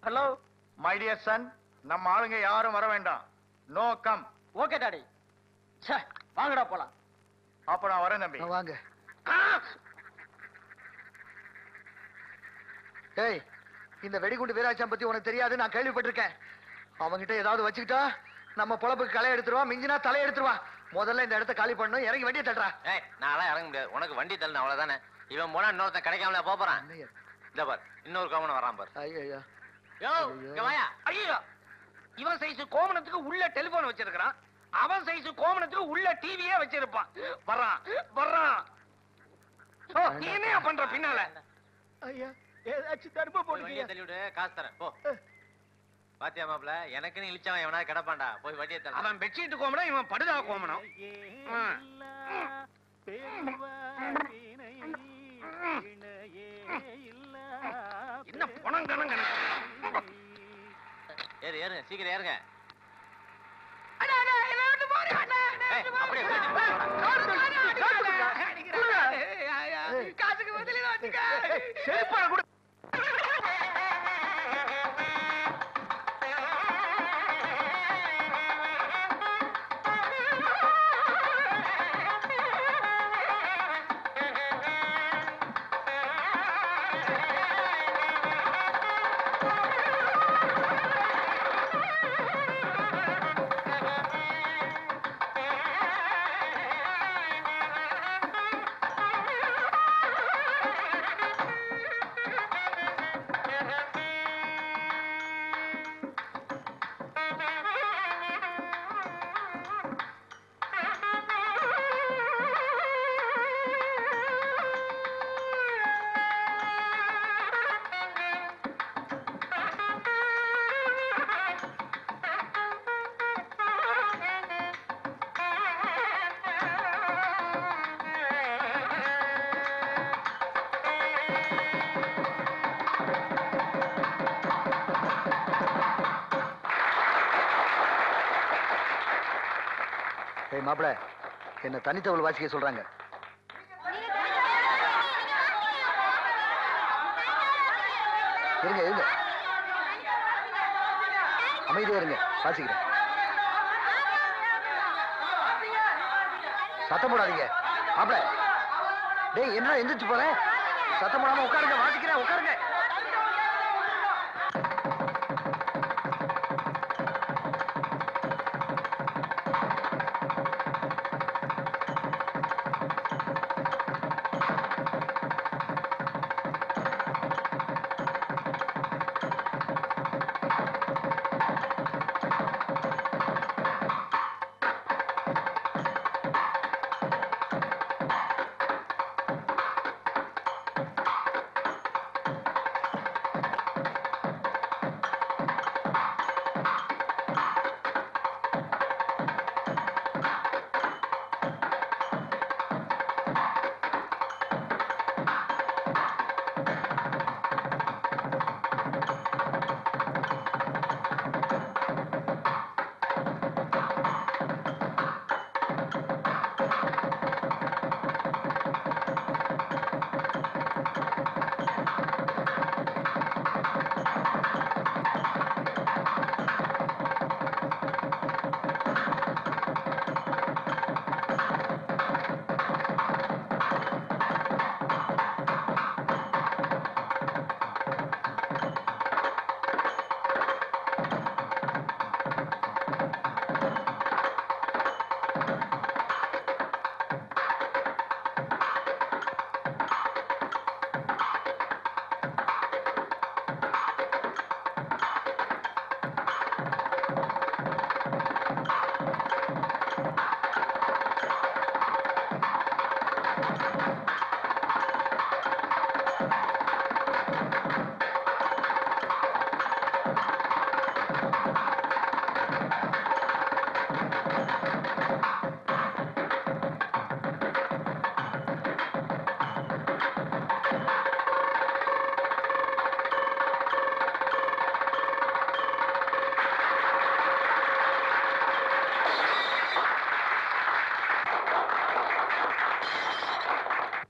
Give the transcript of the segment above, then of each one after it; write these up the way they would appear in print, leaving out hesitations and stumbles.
Hello my dear son, நம்ம ஆளுங்க யாரும் வர வேண்டாம். No come. Okay daddy. வாங்கடா போலாம். அப்ப நான் வரேன் தம்பி. வாங்க. டேய், இந்த வெடிகுண்டு வீராட்சம் பத்தி உனக்கு தெரியாது, நான் கேள்விப்பட்டிருக்கேன். அவங்கிட்ட ஏதாவது வச்சுக்கிட்டா நம்ம பொழப்புக்கு களை எடுத்துருவா, மிஞ்சினா தலை எடுத்துருவா. முதல்ல இந்த இடத்த காலி பண்ணணும், இறங்கி வண்டியை தட்டுறா. நான் இறங்க முடியாது, உனக்கு வண்டி தள்ளு அவ்வளவுதானே. இவன் போனா இன்னொருத்தன் கிடைக்காமல போறான். இந்த பார், இன்னொரு கோமனம் வரான் பார். ஐயோ ஐயோ, இவன் சைஸ் கோமனத்துக்கு உள்ள டெலிபோன் வச்சிருக்கான், அவன் சைஸ் கோமனத்துக்கு உள்ள டிவியே வச்சிருப்பான். வர்றான் வர்றான். நீ என்ன பண்ற பின்னால? ஐயா, ஏதாச்சும் தர்ம போடுங்க. தள்ளிவிடு, காசு தரேன் போ. பாத்தியா மாப்ள, எனக்குன்னு இழிச்சவன் எவனா கிடப்பான்டா, போய் வண்டியை தள்ள. அவன் பெட்ஷீட் கோமனம், இவன் படுதா கோமனம். என்ன பணம் கணக்கு? ஏறு ஏறுங்க, சீக்கிரம் ஏறுங்க. காசுக்கு பதில் மாப்பிள, என்ன தனித்தவள் வாசிக்க சொல்றாங்க. இருங்க இருங்க, அமைதியா இருங்க, வாசிக்கிறேன். சத்தம் போடாதீங்க மாப்பிள. டேய், என்ன எந்திரிச்சு போற? சத்தம் போடாம உட்காருங்க, வாசிக்கிறேன், உட்காருங்க.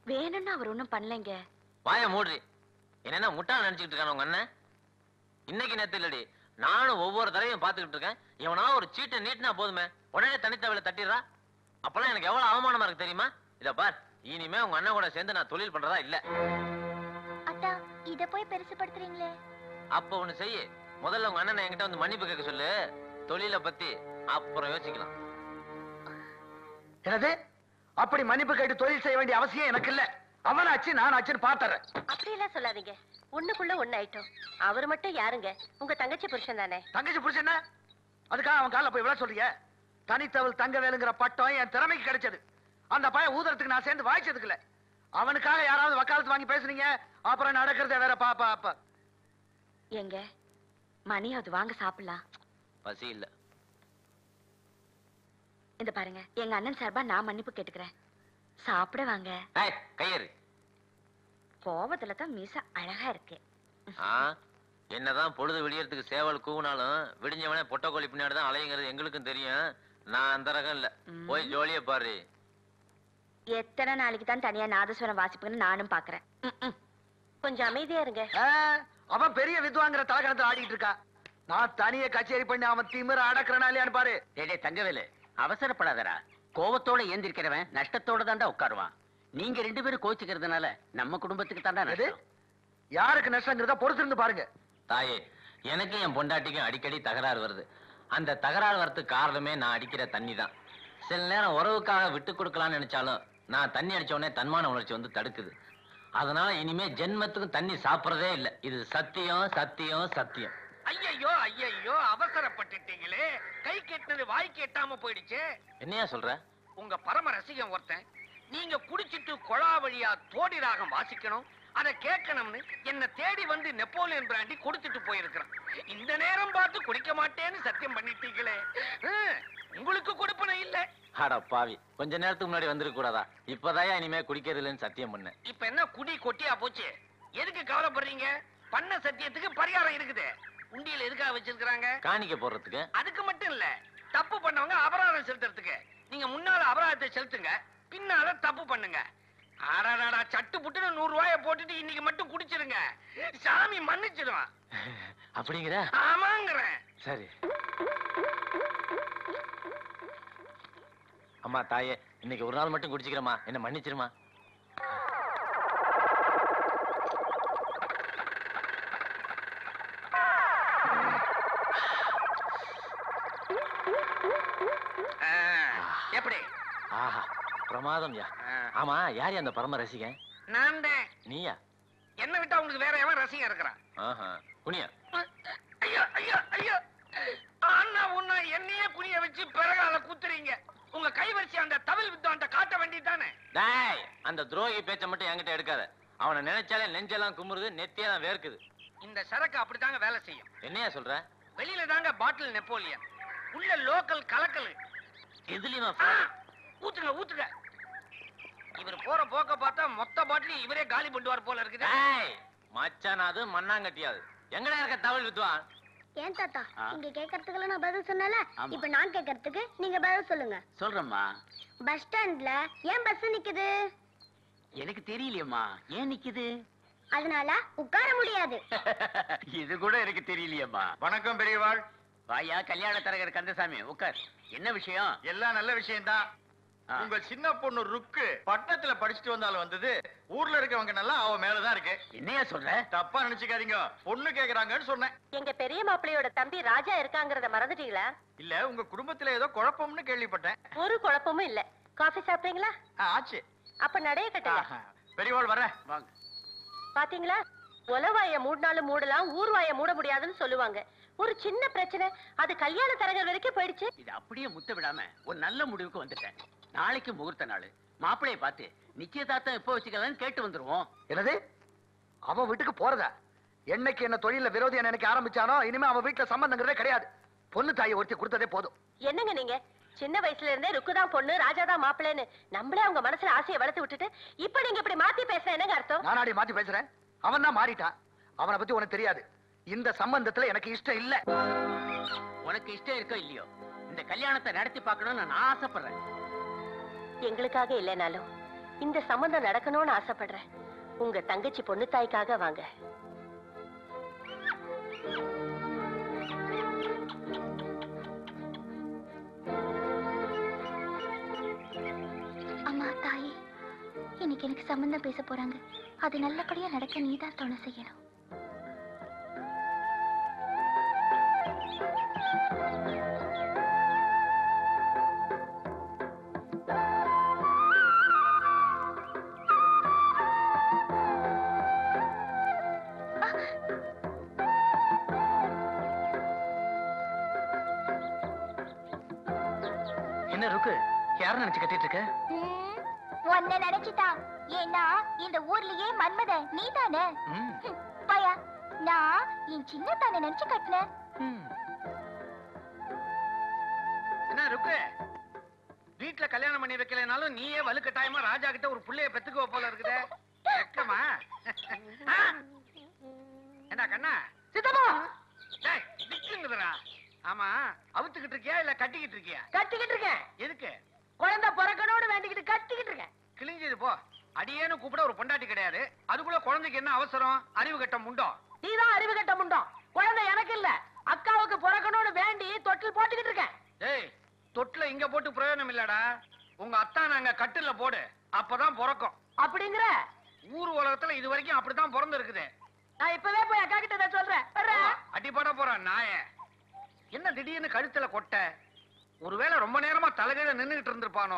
வேணும்னு அவர் ஒண்ணும் பண்ணலைங்க. வாய மூடுறி. என்னன்னா முட்டாள் நினைச்சுக்கிட்டு இருக்கான உங்க அண்ணன்? இன்னைக்கு நேத்து இல்லடி, நானும் ஒவ்வொரு தடவையும் பாத்துக்கிட்டு இருக்கேன். இவனா ஒரு சீட்டை நீட்டினா போதுமே உடனே தனித்தவளை தட்டிடுறா. அப்பெல்லாம் எனக்கு எவ்வளவு அவமானமா இருக்கு தெரியுமா? இத பார், இனிமே உங்க அண்ணன் கூட சேர்ந்து நான் தொழில் பண்றதா இல்ல. அத்தா, இத போய் பெருசுபடுத்துறீங்களே. அப்ப ஒண்ணு செய்ய, முதல்ல உங்க அண்ணனை என்கிட்ட வந்து மன்னிப்பு கேட்க சொல்லு. தொழிலை பத்தி அப்புறம் யோசிக்கலாம். என்னது? அப்படி மன்னிப்பு கேட்டு தொழில் செய்ய வேண்டிய அவசியம் எனக்கு இல்ல. அவனாச்சு நான் ஆச்சுன்னு பாத்துறேன். அப்படி எல்லாம் சொல்லாதீங்க. ஒண்ணுக்குள்ள ஒண்ணு ஆயிட்டோம். அவர் மட்டும் யாருங்க? உங்க தங்கச்சி புருஷன் தானே? தங்கச்சி புருஷன் என்ன? அதுக்காக அவன் கால போய் விழ சொல்றீங்க? தனித்தவள் தங்க வேலுங்கிற பட்டம் என் திறமைக்கு கிடைச்சது. அந்த பையன் ஊதறதுக்கு நான் சேர்ந்து வாய்ச்சதுக்கு இல்ல. அவனுக்காக யாராவது வக்காலத்து வாங்கி பேசுறீங்க, அப்புறம் நடக்கிறத வேற பாப்பா. எங்க மணி அது வாங்க சாப்பிடலாம். பசி இல்ல. இந்த பாருங்க, எங்க அண்ணன் சார்பா நான் மன்னிப்பு கேட்டுக்கிறேன். சாப்பிட வாங்க. கையறு. கோவத்துல தான் மீச அழகா இருக்கு. என்னதான் பொழுது விடியறதுக்கு சேவல் கூவினாலும் விடிஞ்சவனே பொட்டக்கோழி பின்னாடி தான் அலையுங்கிறது எங்களுக்கும் தெரியும். நான் அந்த ரகம் இல்ல. போய் ஜோலிய பாரு. எத்தனை நாளைக்கு தான் தனியா நாதஸ்வரம் வாசிப்புன்னு நானும் பாக்குறேன். கொஞ்சம் அமைதியா இருங்க. அவன் பெரிய வித்வாங்கிற தலகணத்தை ஆடிட்டு இருக்கா. நான் தனிய கச்சேரி பண்ணி அவன் திமிர அடக்குறனாலே பாரு. தங்கவேலு, அவசரப்படாதடா. கோவத்தோட ஏந்திருக்கிறவன் நஷ்டத்தோட தாண்டா உட்காருவான். நீங்க 2 பேரும் கோச்சுக்கிறதுனால நம்ம குடும்பத்துக்கு தாண்டா நஷ்டம். யாருக்கு நஷ்டங்கிறத பொறுத்திருந்து பாருங்க. தாயே, எனக்கு என் பொண்டாட்டிக்கும் அடிக்கடி தகராறு வருது. அந்த தகராறு வரதுக்கு காரணமே நான் அடிக்கிற தண்ணி தான். சில நேரம் உறவுக்காக விட்டு கொடுக்கலாம்னு நினைச்சாலும் நான் தண்ணி அடிச்ச உடனே தன்மான உணர்ச்சி வந்து தடுக்குது. அதனால இனிமே ஜென்மத்துக்கும் தண்ணி சாப்பிடறதே இல்லை. இது சத்தியம் சத்தியம் சத்தியம். ஐயையோ ஐயையோ, அவசரப்பட்டுட்டீங்களே. கை கெட்டது வாய் கேட்டாம போயிடுச்சு. என்னையா சொல்ற? உங்க பரம ரசிகன் ஒருத்தன் நீங்க குடிச்சிட்டு கொழா வழியா தோடி ராகம் வாசிக்கணும், அதை கேட்கணும்னு என்ன தேடி வந்து நெப்போலியன் பிராண்டி கொடுத்துட்டு போயிருக்கிறான். இந்த நேரம் பார்த்து குடிக்க மாட்டேன்னு சத்தியம் பண்ணிட்டீங்களே. உங்களுக்கு கொடுப்பன இல்ல. அட பாவி, கொஞ்ச நேரத்துக்கு முன்னாடி வந்துருக்க கூடாதா? இப்பதாயா இனிமே குடிக்கிறது இல்லைன்னு சத்தியம் பண்ண. இப்ப என்ன குடி கொட்டியா போச்சு? எதுக்கு கவலைப்படுறீங்க? பண்ண சத்தியத்துக்கு பரிகாரம் இருக்குது. உண்டியல் எதுக்காக வச்சிருக்காங்க? காணிக்க போடுறதுக்கு. அதுக்கு மட்டும் இல்ல, தப்பு பண்ணவங்க அபராதம் செலுத்துறதுக்கு. நீங்க முன்னால அபராதத்தை செலுத்துங்க, பின்னால தப்பு பண்ணுங்க. ஆடாடா, சட்டு புட்டுன்னு 100 ரூபாய போட்டுட்டு இன்னைக்கு மட்டும் குடிச்சிருங்க, சாமி மன்னிச்சிடுவான். அப்படிங்கிற? ஆமாங்கிறேன். சரி. அம்மா தாயே, இன்னைக்கு ஒரு நாள் மட்டும் குடிச்சுக்கிறமா, என்ன மன்னிச்சிருமா. எப்படி? ஆஹா, பிரமாதம் யா. ஆமா, யார் அந்த பரம ரசிகன்? நான் தான். நீயா? என்ன விட்டா உங்களுக்கு வேற எவன் ரசிகன் இருக்கிறான்? ஆஹா, குனியா. ஐயோ ஐயோ ஐயோ, அண்ணா உன்ன என்னையே குனிய வச்சு பிறகால குத்துறீங்க. உங்க கைவரிசை அந்த தவில் வித்வான்ட்ட காட்ட வேண்டியதானே. டேய், அந்த துரோகி பேச்ச மட்டும் என்கிட்ட எடுக்காத. அவனை நினைச்சாலே நெஞ்செல்லாம் குமுறுது, நெத்தியெல்லாம் வேர்க்குது. இந்த சரக்கு அப்படித்தாங்க வேலை செய்யும். என்னையா சொல்ற? வெளியில தாங்க பாட்டில் நெப்போலியன், உள்ள லோக்கல் கலக்கல். எதுலயுமா? ஊத்துங்க ஊத்துங்க. இவர் போற போக்க பார்த்தா மொத்த பாட்டில் இவரே காலி பண்ணுவார் போல இருக்குது. மச்சானாது மண்ணாங்கட்டியாது. எங்கடா இருக்க தவில் வித்வான்? ஏன் தாத்தா, நீங்க கேக்குறதுக்குள்ள நான் பதில் சொன்னல, இப்ப நான் கேக்குறதுக்கு நீங்க பதில் சொல்லுங்க. சொல்றேம்மா. பஸ் ஸ்டாண்ட்ல ஏன் பஸ் நிக்குது? எனக்கு தெரியலையம்மா, ஏன் நிக்குது? அதனால உட்கார முடியாது. இது கூட எனக்கு தெரியலையம்மா. வணக்கம் பெரியவாள். வாயா கல்யாண தரகர் கந்தசாமி, உட்கார். என்ன விஷயம்? எல்லாம் நல்ல விஷயம்தான். உங்க சின்ன பொண்ணு ருக்கு பட்டணத்துல படிச்சுட்டு வந்தாலும் வந்தது, ஊர்ல இருக்கவங்க நல்லா அவ மேலதான் இருக்கு. என்னையா சொல்ற? தப்பா நினைச்சுக்காதீங்க, பொண்ணு கேக்குறாங்கன்னு சொன்னேன். எங்க பெரிய மாப்பிள்ளையோட தம்பி ராஜா இருக்காங்கறத மறந்துட்டீங்களா? இல்ல, உங்க குடும்பத்துல ஏதோ குழப்பம்னு கேள்விப்பட்டேன். ஒரு குழப்பமும் இல்ல. காபி சாப்பிடுறீங்களா? ஆச்சு. அப்ப நடைய கட்டுங்க. பெரியவாள் வர்றேன். வாங்க. பாத்தீங்களா, உலவாய மூடினாலும் மூடலாம், ஊர்வாய மூட முடியாதுன்னு சொல்லுவாங்க. ஒரு சின்ன பிரச்சனை, அது கல்யாண தரகர் வரைக்கும் போயிடுச்சு. இது அப்படியே முத்த விடாம ஒரு நல்ல முடிவுக்கு வந்துட்டேன். நாளைக்கு முகூர்த்த நாள். மாப்பிளைய பார்த்து நிச்சயதார்த்தம் எப்போ வச்சுக்கலாம்னு கேட்டு வந்துருவோம். என்னது? அவன் வீட்டுக்கு போறதா? என்னைக்கு என்ன தொழில விரோதியா நினைக்க ஆரம்பிச்சானோ, இனிமே அவன் வீட்டுல சம்பந்தங்கிறதே கிடையாது. பொண்ணு தாயை ஒருத்தி கொடுத்ததே போதும். என்னங்க நீங்க? சின்ன வயசுல இருந்தே ருக்குதான் பொண்ணு, ராஜாதான் மாப்பிள்ளைன்னு நம்மளே அவங்க மனசுல ஆசையை வளர்த்து விட்டுட்டு இப்ப நீங்க இப்படி மாத்தி பேசுற என்னங்க அர்த்தம்? நானாடி மாத்தி பேசுறேன்? அவன் தான் மாறிட்டான். அவனை பத்தி உனக்கு தெரியாது. இந்த சம்பந்தத்துல எனக்கு இஷ்டம் இல்ல. உனக்கு இஷ்டம் இருக்கோ இல்லையோ, இந்த கல்யாணத்தை நடத்தி பார்க்கணும்னு நான் ஆசைப்படுறேன். எங்களுக்காக இல்லைனாலும் இந்த சம்பந்தம் நடக்கணும்னு ஆசைப்படுறேன். உங்க தங்கச்சி பொண்ணு தாய்க்காக வாங்க. நாளைக்கு எனக்கு சம்பந்தம் பேச போறாங்க. அது நல்லபடியா நடக்க நீதான் துணை செய்யணும். என்ன ருக்கு, யார நினைச்சு கட்டிட்டு இருக்க? உன்னை நினைச்சுதான். ஏன்னா இந்த ஊர்லயே மன்மத நீதானே. பயா, நான் என் சின்ன தானே நினைச்சு கட்டினேன். என்ன ருக்கு, வீட்டுல கல்யாணம் பண்ணி வைக்கலனாலும் நீயே வலுக்கட்டாயமா ராஜா கிட்ட ஒரு புள்ளைய பெத்துக்குவ போல இருக்குதே. வெக்கமா? என்ன கண்ணா? சித்தப்பா டேய், திக்குங்குதுடா. ஆமா, அவுத்துக்கிட்டு இருக்கியா இல்ல கட்டிக்கிட்டு இருக்கியா? கட்டிக்கிட்டு இருக்கேன். எதுக்கு? குழந்தை பிறக்கணும்னு வேண்டிக்கிட்டு கட்டிக்கிட்டு இருக்கேன். கிழிஞ்சது போ. அடியேன்னு கூப்பிட ஒரு பொண்டாட்டி கிடையாது. அதுக்குள்ள குழந்தைக்கு என்ன அவசரம்? அறிவு கட்ட முண்டோம். நீதான் அறிவு கட்ட முண்டோம். குழந்தை எனக்கு இல்ல, அக்காவுக்கு பிறக்கணும்னு வேண்டி தொட்டில் போட்டுக்கிட்டு இருக்கேன். டேய், தொட்டில இங்க போட்டு பிரயோஜனம் இல்லடா. உங்க அத்தா நாங்க கட்டில போடு, அப்பதான் பிறக்கும். அப்படிங்கிற? ஊர் உலகத்துல இது வரைக்கும் அப்படித்தான் பிறந்து இருக்குது. நான் இப்பவே போய் அக்கா கிட்ட சொல்றேன். வர்றேன். அடிபட போறான் நாய. என்ன திடீர்னு கழுத்துல கொட்ட? ஒருவேளை ரொம்ப நேரமா தலைகீழ நின்னுகிட்டு இருந்திருப்பானோ?